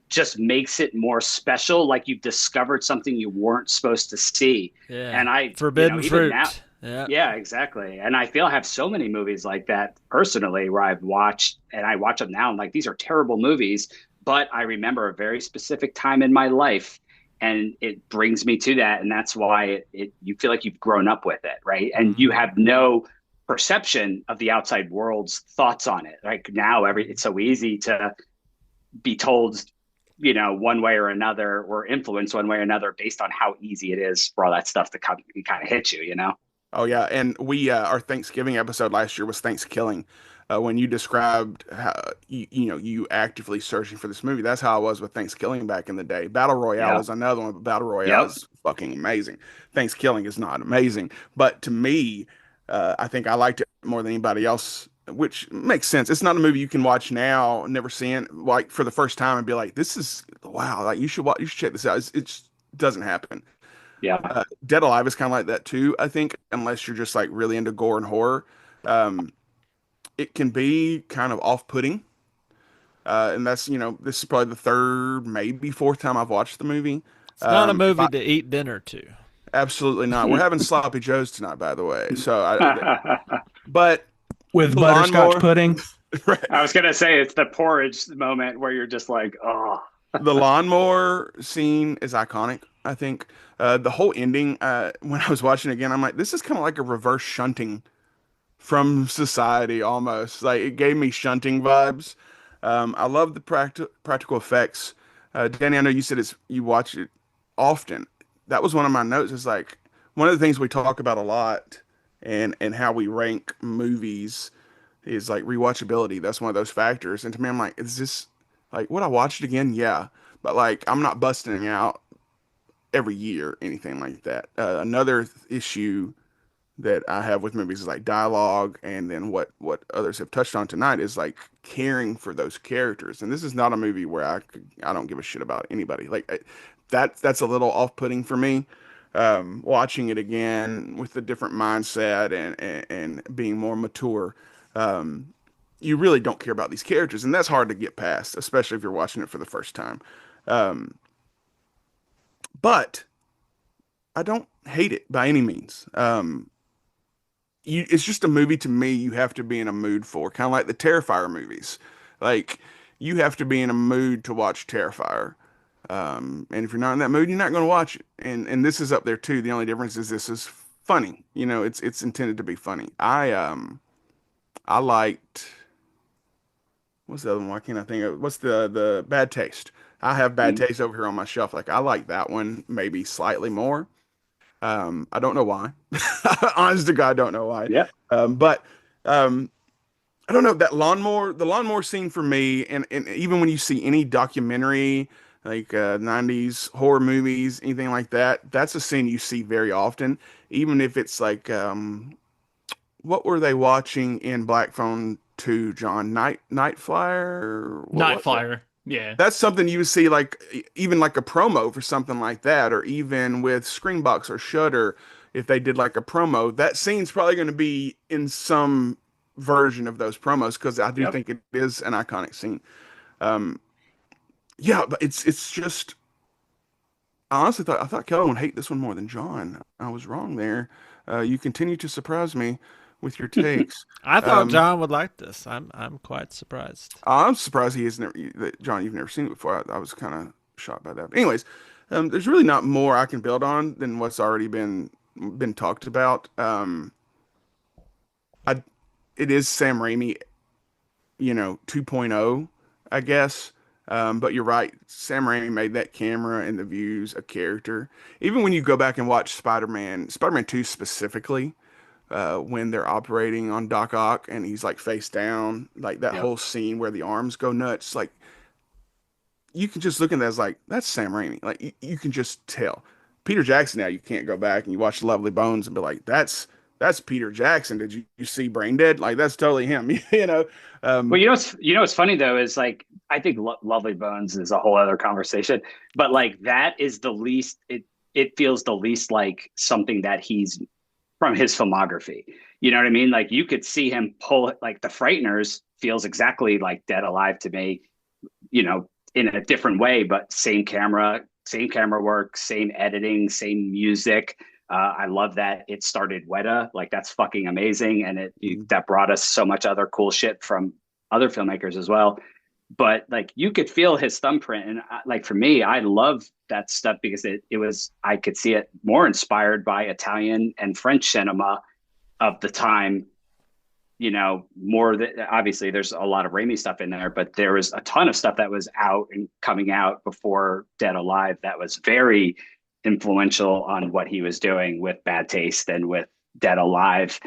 just makes it more special, like you've discovered something you weren't supposed to see. Yeah. And Forbidden even now, fruit. Yeah. yeah, exactly. And I feel I have so many movies like that personally where I've watched and I watch them now and like these are terrible movies, but I remember a very specific time in my life and it brings me to that. And that's why you feel like you've grown up with it, right? And you Mhm. have no perception of the outside world's thoughts on it. Like now it's so easy to be told, one way or another or influenced one way or another based on how easy it is for all that stuff to come kind of hit you. oh yeah, and we our Thanksgiving episode last year was Thanksgiving. When you described how you actively searching for this movie, that's how I was with Thanksgiving back in the day. Battle Royale Yeah. is another one, but Battle Royale Yep. is fucking amazing. Thanksgiving is not amazing, but to me, I think I liked it more than anybody else, which makes sense. It's not a movie you can watch now, never seeing like for the first time and be like, "This is wow!" Like you should check this out. It just doesn't happen. Yeah. Dead Alive is kind of like that too, I think, unless you're just like really into gore and horror. Um, it can be kind of off-putting. And that's, this is probably the third, maybe fourth time I've watched the movie. It's not a If movie I to eat dinner to. Absolutely not. We're having sloppy joes tonight, by the way. But With the butterscotch lawnmower, pudding. right, I was gonna say it's the porridge moment where you're just like, oh, the lawnmower scene is iconic, I think. The whole ending, when I was watching it again, I'm like, this is kind of like a reverse shunting from society almost. Like it gave me shunting vibes. I love the practical effects. Danny, I know you said you watch it often. That was one of my notes. Is like one of the things we talk about a lot, and how we rank movies is like rewatchability. That's one of those factors. And to me, I'm like, is this like would I watch it again? Yeah, but like I'm not busting out every year, anything like that. Another issue that I have with movies is like dialogue, and then what others have touched on tonight is like caring for those characters. And this is not a movie where I don't give a shit about anybody. That's a little off-putting for me. Watching it again with a different mindset and being more mature, you really don't care about these characters, and that's hard to get past, especially if you're watching it for the first time. Um, but I don't hate it by any means. It's just a movie to me you have to be in a mood for, kind of like the Terrifier movies. Like you have to be in a mood to watch Terrifier. And if you're not in that mood, you're not going to watch it. And this is up there too. The only difference is this is funny. You know, it's intended to be funny. I liked what's the other one? Why can't I think of what's the Bad Taste? I have Bad Taste over here on my shelf. Like I like that one maybe slightly more. I don't know why. Honest to God, I don't know why. Yeah. But I don't know that the lawnmower scene for me, and even when you see any documentary like 90s horror movies, anything like that, that's a scene you see very often, even if it's like what were they watching in Black Phone 2, John? Night Flyer? What Night was it? Flyer. Yeah. That's something you would see like even like a promo for something like that, or even with Screenbox or Shudder, if they did like a promo, that scene's probably going to be in some version of those promos because I do Yep. think it is an iconic scene. Um, yeah, but it's just I honestly thought Kelly would hate this one more than John. I was wrong there. You continue to surprise me with your takes. I thought Um, John would like this. I'm quite surprised. I'm surprised he has never that John, you've never seen it before. I was kind of shocked by that. But anyways, there's really not more I can build on than what's already been talked about. I it is Sam Raimi, 2.0, I guess. But you're right. Sam Raimi made that camera and the views a character. Even when you go back and watch Spider-Man 2 specifically, when they're operating on Doc Ock and he's like face down, like that Yep. whole scene where the arms go nuts, like you can just look at that as like that's Sam Raimi. Like you can just tell. Peter Jackson now you can't go back and you watch Lovely Bones and be like that's Peter Jackson. Did you see Braindead? Like that's totally him. you know. Well, Um, what's funny though is like I think Lovely Bones is a whole other conversation, but like that is the least it feels the least like something that he's from his filmography. You know what I mean? Like you could see him pull it. Like The Frighteners feels exactly like Dead Alive to me. In a different way, but same camera work, same editing, same music. I love that it started Weta. Like that's fucking amazing, and that brought us so much other cool shit from other filmmakers as well. But like you could feel his thumbprint, and like for me, I love that stuff because it was I could see it more inspired by Italian and French cinema of the time. More that obviously there's a lot of Raimi stuff in there, but there was a ton of stuff that was out and coming out before Dead Alive that was very influential on what he was doing with Bad Taste and with Dead Alive,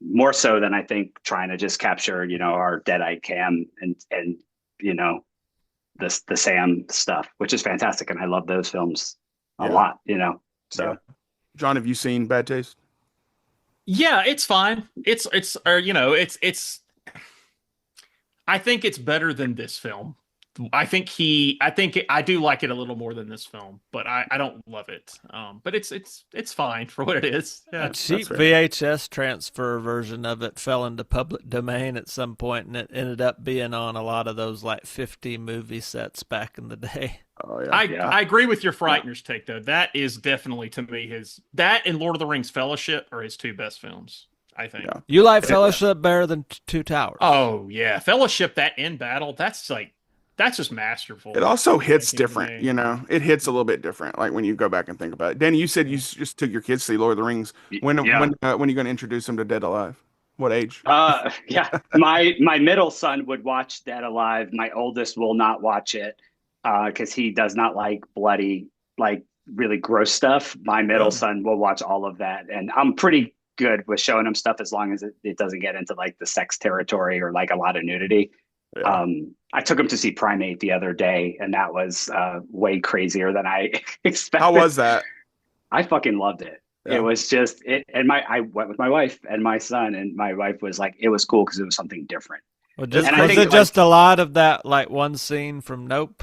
more so than I think trying to just capture, our Deadite Cam and the Sam stuff, which is fantastic. And I love those films a Yeah. lot, so. yeah. John, have you seen Bad Taste? Yeah, it's fine. It's I think it's better than this film. I do like it a little more than this film, but I don't love it. But it's fine for what it is. A Yeah. cheap fair. VHS transfer version of it fell into public domain at some point, and it ended up being on a lot of those like 50 movie sets back in the day. Oh yeah. I agree with your Frighteners take though. That is definitely to me that and Lord of the Rings Fellowship are his two best films, I think. Yeah. You like Fellowship better than Two Towers? Oh yeah, Fellowship, that end battle, that's just masterful. It also hits Thinking different, name. It hits a little bit different. Like when you go back and think about it. Danny, you said you just took your kids to see Lord of the Rings. When Yeah. when are you going to introduce them to Dead Alive? What age? Yeah, my middle son would watch Dead Alive. My oldest will not watch it because he does not like bloody, like really gross stuff. My middle son will watch all of that, and I'm pretty good with showing him stuff as long as it doesn't get into like the sex territory or like a lot of nudity. Yeah. I took him to see Primate the other day, and that was way crazier than I expected. How was that? I fucking loved it. It was just it, and I went with my wife and my son, and my wife was like, it was cool because it was something different. Well, just, And I was think, it just a lot of that, like one scene from Nope?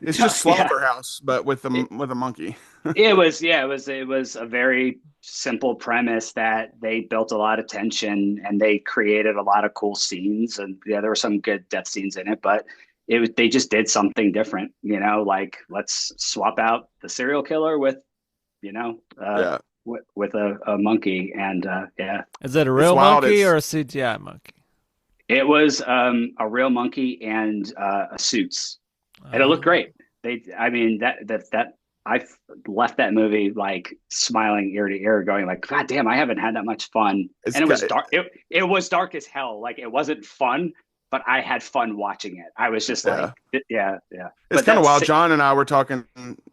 It's just Yeah. Slaughterhouse, but with a monkey. It was a very simple premise that they built a lot of tension and they created a lot of cool scenes, and yeah, there were some good death scenes in it, but they just did something different, like let's swap out the serial killer with, Yeah. with a monkey, and yeah, Is it a real wild, monkey it's- or a CGI monkey? it was a real monkey and a suits, and it looked great. I mean that I left that movie like smiling ear to ear, going like, God damn, I haven't had that much fun. It's And it was got- dark. It was dark as hell. Like it wasn't fun, but I had fun watching it. I was just like, yeah. It's But kind of that's- wild. John and I were talking,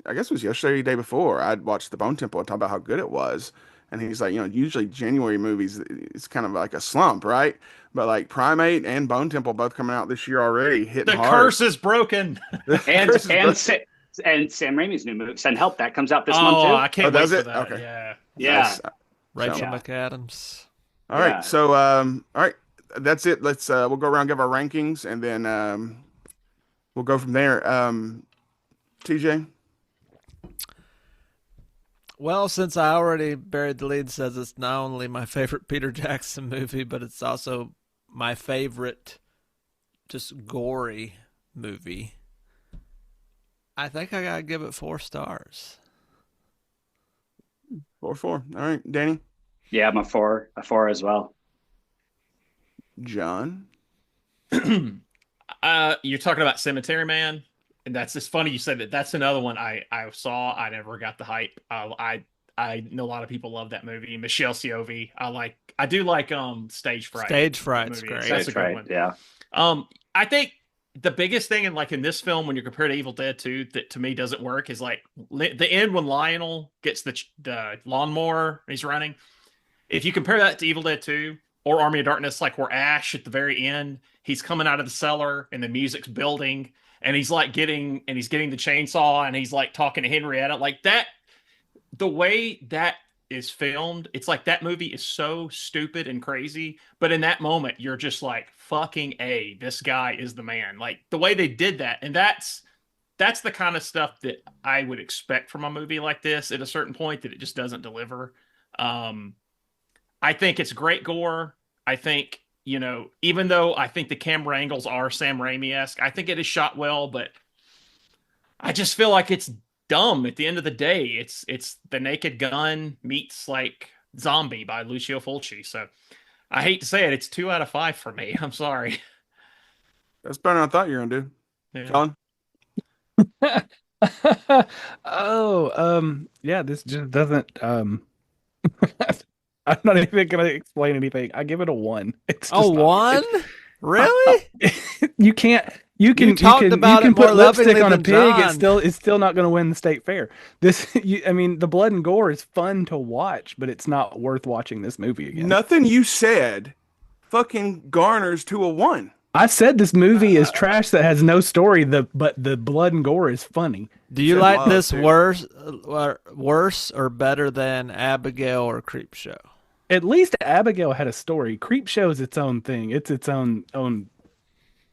I guess it was yesterday, or the day before. I'd watched the Bone Temple and talk about how good it was. And he's like, usually January movies, it's kind of like a slump, right? But like Primate and Bone Temple both coming out this year already, hitting The hard. curse is broken. And Sam Raimi's new movie, Send Help, that comes out this Oh, month too. I can't Oh, wait does for it? that. Okay. Yeah. Yeah. Nice. Rachel Yeah. McAdams. All right. Yeah. So, all right. That's it. Let's, we'll go around, give our rankings, and then we'll go from there. TJ? Well, since I already buried the lead, says it's not only my favorite Peter Jackson movie, but it's also my favorite just gory movie. I think I gotta give it 4 stars. 4-4. All right. Danny? Yeah, I'm a four as well. John? You're talking about Cemetery Man, and that's just funny you said that. That's another one I saw. I never got the hype. I know a lot of people love that movie. Michelle Ciovi. I do like Stage Fright. Stage Fright's movie. great. That's a good right. one. Yeah. I think the biggest thing in this film when you compare to Evil Dead 2 that to me doesn't work is like the end when Lionel gets the lawnmower and he's running. If you compare that to Evil Dead 2 or Army of Darkness, like where Ash at the very end, he's coming out of the cellar and the music's building and he's getting the chainsaw and he's like talking to Henrietta, like that, the way that is filmed, it's like that movie is so stupid and crazy, but in that moment you're just like, fucking A, this guy is the man. Like the way they did that, and that's the kind of stuff that I would expect from a movie like this at a certain point that it just doesn't deliver. I think it's great gore. I think, even though I think the camera angles are Sam Raimi-esque, I think it is shot well, but I just feel like it's dumb at the end of the day. It's The Naked Gun meets like Zombie by Lucio Fulci. So I hate to say it, it's 2 out of 5 for me. I'm sorry. That's better than I thought you were going to do. Yeah. Colin? Yeah, this just doesn't I'm not even gonna explain anything. I give it a 1. It's just One? Really? you can talked about it put more lipstick lovingly on a than pig. John. It's still not going to win the state fair. I mean, the blood and gore is fun to watch, but it's not worth watching this movie again. Nothing you said fucking garners to a 1. I said this movie is trash that has no story. But the blood and gore is funny. Do you Said like love, this dude. worse or better than Abigail or Creepshow? At least Abigail had a story. Creepshow is its own thing. It's its own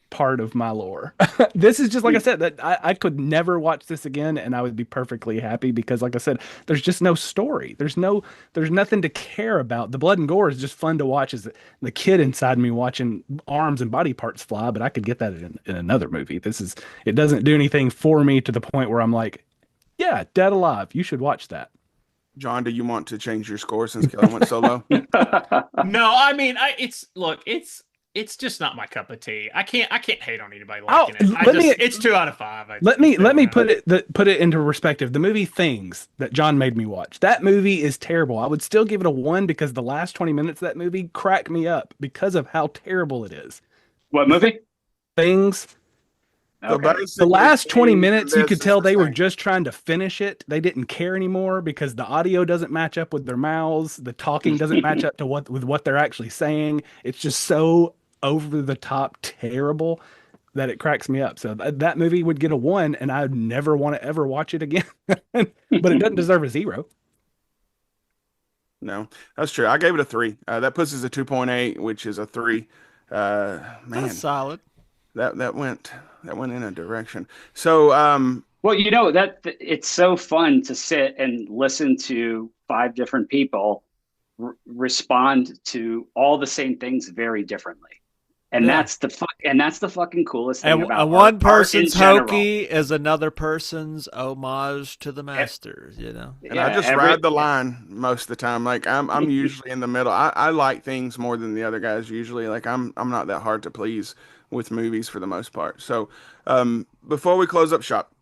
part of my lore. This is just like I said, that I could never watch this again and I would be perfectly happy because like I said, there's just no story. There's nothing to care about. The blood and gore is just fun to watch as the kid inside me watching arms and body parts fly, but I could get that in another movie. It doesn't do anything for me to the point where I'm like, yeah, Dead Alive, you should watch that. John, do you want to change your score since Kelly went solo? No, I mean, it's just not my cup of tea. I can't hate on anybody liking it. It's 2 out of 5. Let me put it into perspective. The movie Things that John made me watch. That movie is terrible. I would still give it a 1 because the last 20 minutes of that movie crack me up because of how terrible it is. What movie? Things. Okay. The last 20 minutes, you This could is tell the they were thing. just trying to finish it. They didn't care anymore because the audio doesn't match up with their mouths. The talking doesn't match up to what they're actually saying. It's just so over the top terrible that it cracks me up. So that movie would get a 1 and I'd never want to ever watch it again. But it doesn't deserve a 0. No, that's true. I gave it a 3. That puts us at 2.8, which is a 3. That's Man, solid. that went in a direction. So, Well, that it's so fun to sit and listen to 5 different people respond to all the same things very differently. And Yeah. that's the fucking coolest thing And about one art in person's general. hokey is another person's homage to the masters, and I just ride the line most of the time. Like I'm usually in the middle. I like things more than the other guys usually. Like I'm not that hard to please with movies for the most part. So, before we close up shop,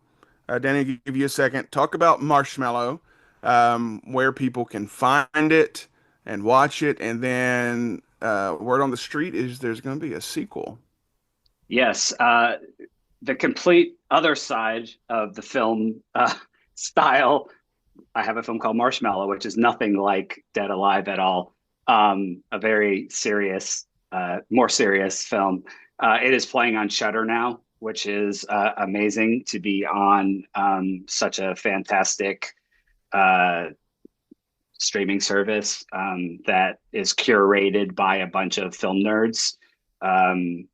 Danny, give you a second. Talk about Marshmallow, where people can find it and watch it, and then word on the street is there's going to be a sequel. Yes, the complete other side of the film style. I have a film called Marshmallow, which is nothing like Dead Alive at all. A very serious, more serious film. It is playing on Shudder now, which is amazing to be on such a fantastic uh, streaming service that is curated by a bunch of film nerds. And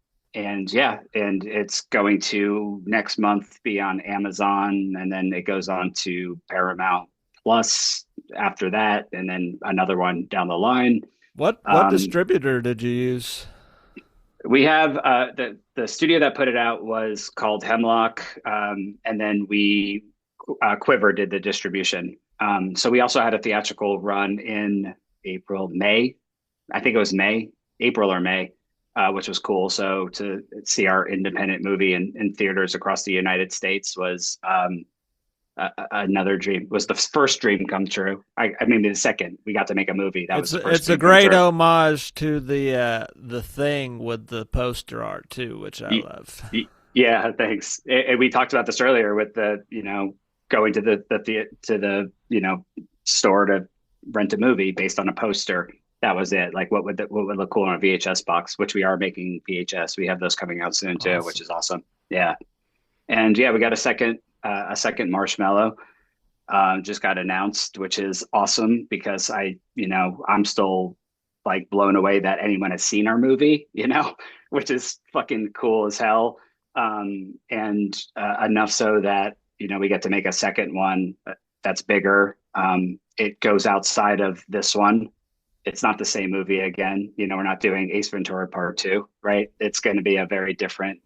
it's going to next month be on Amazon, and then it goes on to Paramount Plus after that, and then another one down the line. What Um, distributor did you use? we have the studio that put it out was called Hemlock, and then we Quiver did the distribution. So we also had a theatrical run in May. I think it was April or May, which was cool. So to see our independent movie in theaters across the United States was another dream. Was the first dream come true. I mean, the second we got to make a movie. That was the first. It's a great homage to the Thing with the poster art too, which I love. Yeah, thanks. And we talked about this earlier with the going to the store to rent a movie based on a poster. That was it. Like what would look cool on a VHS box, which we are making VHS. We have those coming out soon too, which is awesome. Yeah. And yeah, we got a second Marshmallow just got announced, which is awesome because I'm still like blown away that anyone has seen our movie, which is fucking cool as hell. And enough so that we get to make a second one that's bigger. It goes outside of this one. It's not the same movie again. We're not doing Ace Ventura Part 2, right? It's going to be a very different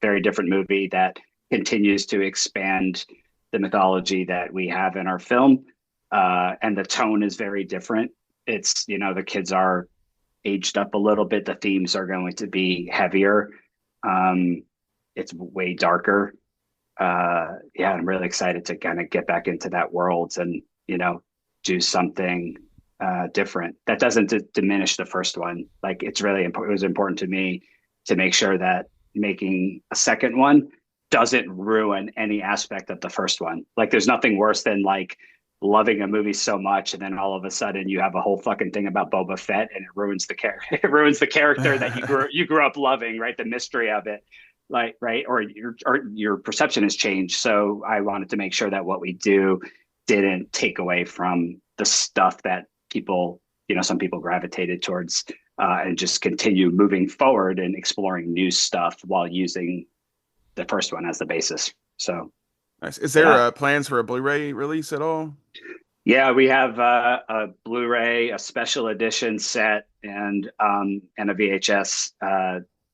movie that continues to expand the mythology that we have in our film. And the tone is very different. It's, the kids are aged up a little bit. The themes are going to be heavier. It's way darker. I'm really excited to kind of get back into that world and, do something different. That doesn't diminish the first one. Like it's really important. It was important to me to make sure that making a second one doesn't ruin any aspect of the first one. Like there's nothing worse than like loving a movie so much and then all of a sudden you have a whole fucking thing about Boba Fett and it ruins the character. It ruins the character that you grew up loving, right? The mystery of it, like right, or your perception has changed. So I wanted to make sure that what we do didn't take away from the stuff that people, some people gravitated towards, and just continue moving forward and exploring new stuff while using the first one as the basis. So nice. Is there plans for a Blu-ray release at all? Yeah, we have a Blu-ray, a special edition set, and a VHS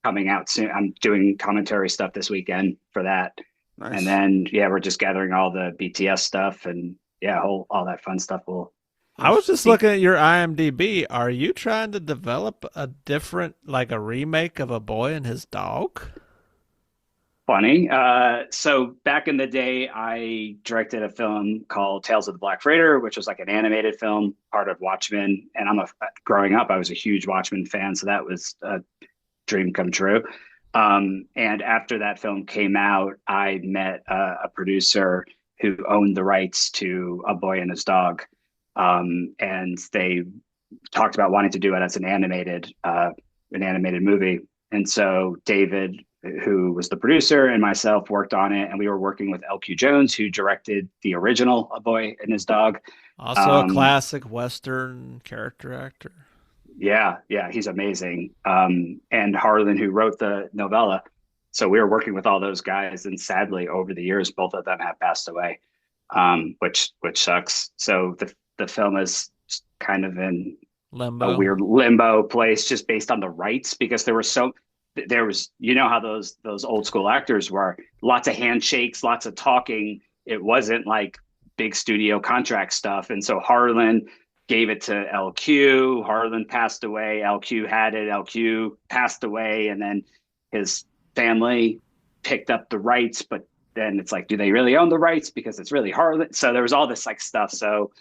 coming out soon. I'm doing commentary stuff this weekend for that. Nice. And then we're just gathering all the BTS stuff and all that fun stuff. I was just looking at your IMDb. Are you trying to develop a different, like a remake of A Boy and His Dog? Funny. So back in the day, I directed a film called Tales of the Black Freighter, which was like an animated film, part of Watchmen. And growing up, I was a huge Watchmen fan, so that was a dream come true. And after that film came out, I met a producer who owned the rights to A Boy and His Dog. And they talked about wanting to do it as an animated movie. And so David who was the producer, and myself worked on it, and we were working with LQ Jones, who directed the original A Boy and His Dog. Also a classic Western character actor. Yeah, he's amazing. And Harlan, who wrote the novella. So we were working with all those guys, and sadly, over the years, both of them have passed away, which sucks. So the film is kind of in a weird limbo place, just based on the rights, because there was you know how those old school actors were, lots of handshakes, lots of talking. It wasn't like big studio contract stuff, and so Harlan gave it to LQ. Harlan passed away. LQ had it. LQ passed away, and then his family picked up the rights. But then it's like, do they really own the rights? Because it's really Harlan. So there was all this like stuff. So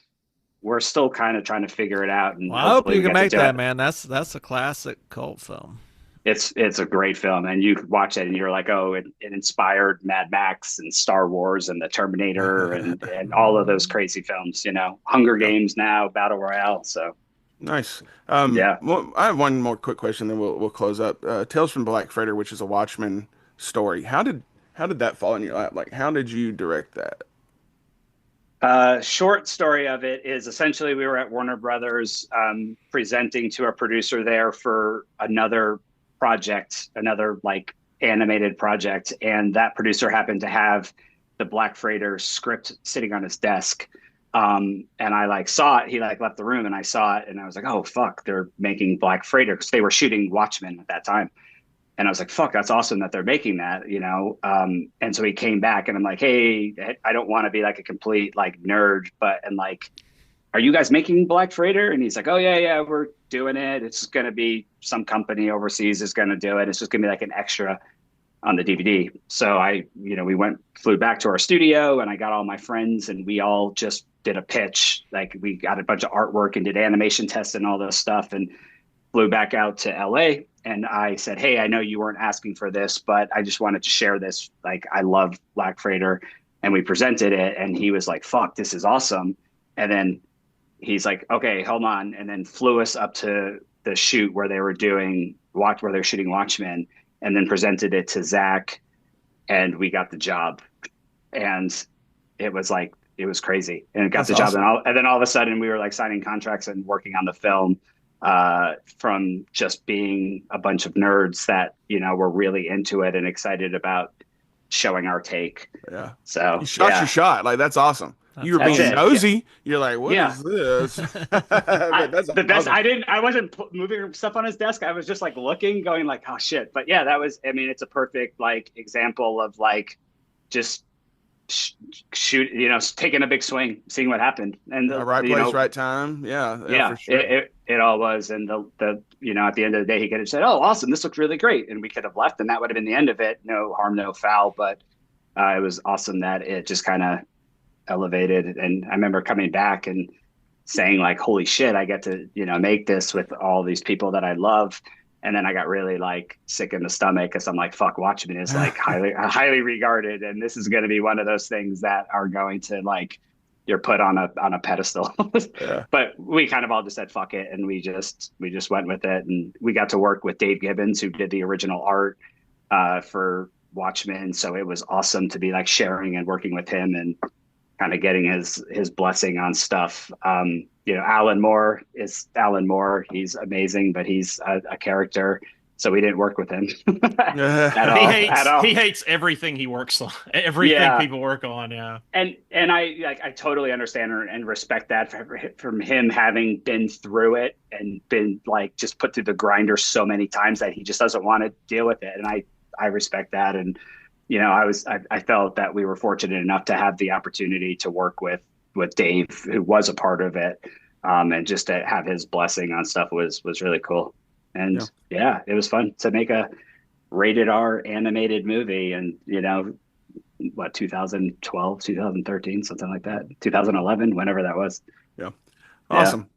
we're still kind of trying to figure it out. And I hope you can make that, man. That's a classic cult film. It's a great film, and you watch it and you're like, oh, it inspired Mad Max and Star Wars and the Terminator and all of those crazy films, Hunger Games now, Battle Royale. So nice. Yeah. Well, I have one more quick question, then we'll close up. Tales from Black Freighter, which is a Watchmen story. How did that fall in your lap? Like, how did you direct that? Short story of it is essentially we were at Warner Brothers presenting to a producer there for another project, another like animated project, and that producer happened to have the Black Freighter script sitting on his desk. And I like saw it. He like left the room, and I saw it, and I was like, oh fuck, they're making Black Freighter, because they were shooting Watchmen at that time. And I was like, fuck, that's awesome that they're making that, And so he came back, and I'm like, hey, I don't want to be like a complete like nerd, and like, are you guys making Black Freighter? And he's like, oh yeah, we're doing it. It's going to be some company overseas is going to do it. It's just going to be like an extra on the DVD. So we flew back to our studio, and I got all my friends, and we all just did a pitch. Like, we got a bunch of artwork and did animation tests and all this stuff, and flew back out to LA. And I said, hey, I know you weren't asking for this, but I just wanted to share this. Like, I love Black Freighter. And we presented it, and he was like, fuck, this is awesome. And then he's like, okay, hold on. And then flew us up to the shoot where they were shooting Watchmen, and then presented it to Zach, and we got the job. And it was crazy. And it got the job. And then all of a sudden we were like signing contracts and working on the film, from just being a bunch of nerds that, were really into it and excited about showing our take. Yeah. So you shot your shot. Like, that's awesome. You were being nosy. Yeah. You're like, what is this? The best. I wasn't moving stuff on his desk. I was just like looking, going like, oh shit. But yeah, it's a perfect like example of like just shoot, taking a big swing, seeing what happened, and the right place, right time. Yeah, for sure. It all was. And the at the end of the day, he could have said, oh, awesome, this looks really great, and we could have left, and that would have been the end of it. No harm, no foul. But it was awesome that it just kind of elevated. And I remember coming back and saying like, holy shit, I get to make this with all these people that I love. And then I got really like sick in the stomach, because I'm like, fuck, Watchmen is like highly regarded, and this is going to be one of those things that are going to like, you're put on a pedestal. Yeah. But we kind of all just said fuck it, and we just went with it. And we got to work with Dave Gibbons, who did the original art for Watchmen. So it was awesome to be like sharing and working with him and kind of getting his blessing on stuff. Alan Moore is Alan Moore. He's amazing, but he's a character. So we didn't work with him at all. He hates everything he works on, everything people work on. Yeah. And I totally understand and respect that from him, having been through it and been like just put through the grinder so many times that he just doesn't want to deal with it. And I respect that. And, I felt that we were fortunate enough to have the opportunity to work with Dave, who was a part of it. And just to have his blessing on stuff was really cool. And it was fun to make a rated R animated movie. And, 2012, 2013, something like that, 2011, whenever that was. Yeah. Awesome.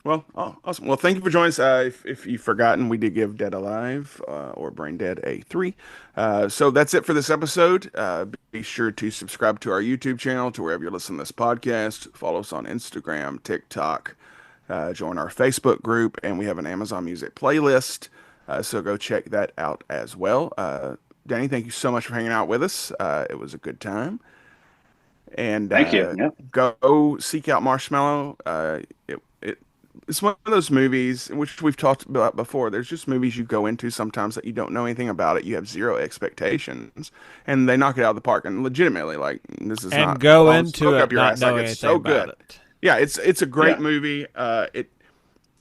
Well, awesome. Well, thank you for joining us. If you've forgotten, we did give Dead Alive or Braindead a 3. So that's it for this episode. Be sure to subscribe to our YouTube channel, to wherever you listen to this podcast. Follow us on Instagram, TikTok. Join our Facebook group, and we have an Amazon Music playlist. So go check that out as well. Danny, thank you so much for hanging out with us. It was a good time. And Thank you. Yep. go seek out Marshmallow. It's one of those movies which we've talked about before. There's just movies you go into sometimes that you don't know anything about it. You have zero expectations, and they knock it out of the park. And legitimately, like, this is And not go don't into smoke it up your not ass. Like, knowing it's anything so good. about it. Yeah, it's a great Yeah. movie.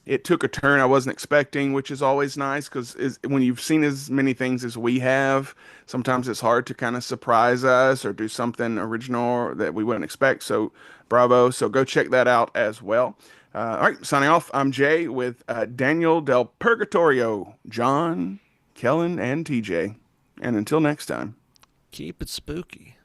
It took a turn I wasn't expecting, which is always nice because when you've seen as many things as we have, sometimes it's hard to kind of surprise us or do something original that we wouldn't expect. So, bravo. So, go check that out as well. All right, signing off. I'm Jay with Daniel Delpurgatorio, John, Kellen, and TJ. And until next time. Keep it spooky.